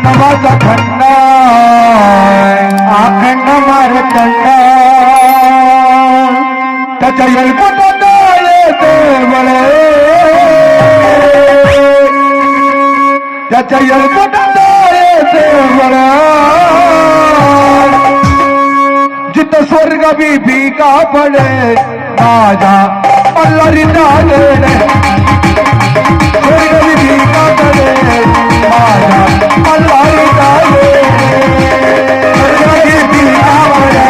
नवाचा खंड आखंड मारतंड त्याच्या येलकुटात येते वळे त्याच्या येलकुटात येते वळे जिथं स्वर्ग बी फिका पडे माझा मल्हारी दागडे स्वर्ग बी फिका पडे माझा मल्हारी दागडे स्वर्ग बी फिका पडे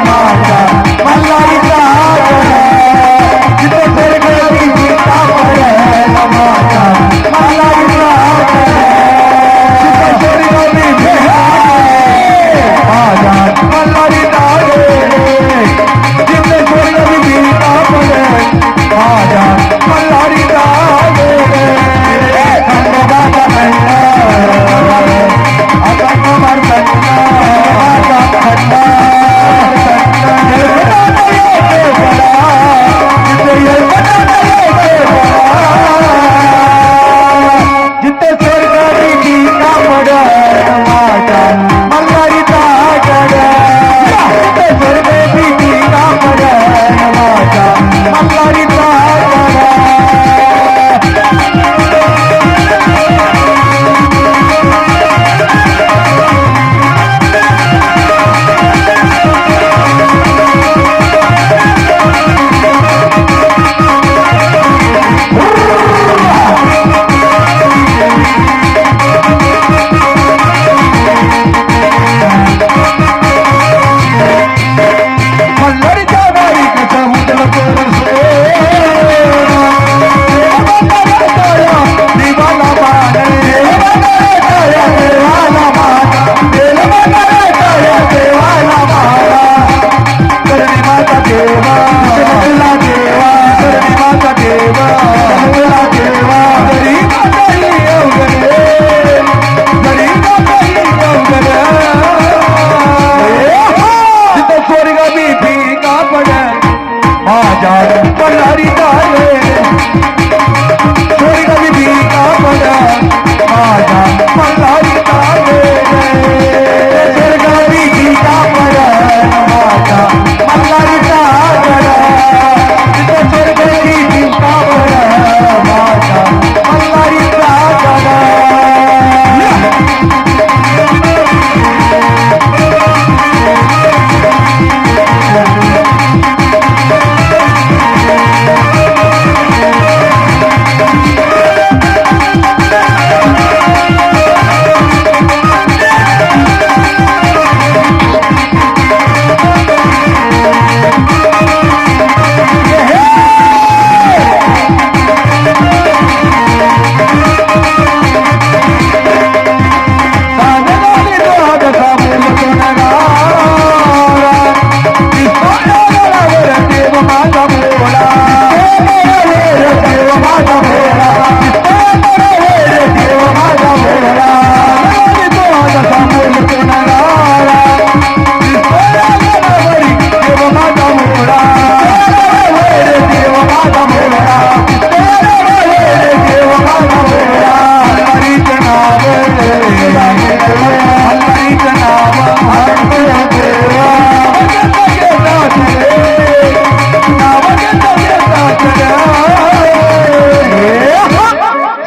माझा मल्हारी दागडे जिथं स्वर्ग बी फिका पडे माझा मल्हारी दागडे जिथं स्वर्ग बी फिका पडे माझा मल्हारी दागडे जिथं स्वर्ग बी फिका पडे माझा मल्हारी दागडे खंडोबाचा खंड अखंड मारतंड खंड जिथे स्वर्ग बी फिका पडे माझा मल्हारी दागडे जिथे स्वर्ग बी फिका पडे माझा मल्हारी दागडे मल्हारीच्या गाडी कसं उठलं कोरसो देवाला मान देवाला मान देवाला मान करणी माता देवा जगला देवा करणी माता देवा जगला देवा घरी माताई अवघडे घरी माताई अवघडे जिथं स्वर्ग बी फिका पडे माझा मल्हारी दागडे स्वर्ग बी फिका पडे माझा मल्हारी दागडे स्वर्ग बी फिका पडे माझा मल्हारी दागडे जिथं स्वर्ग बी फिका पडे माझा मल्हारी दागडे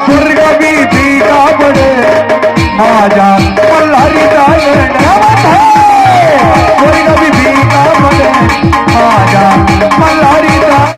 स्वर्ग बी फिका पडे माझा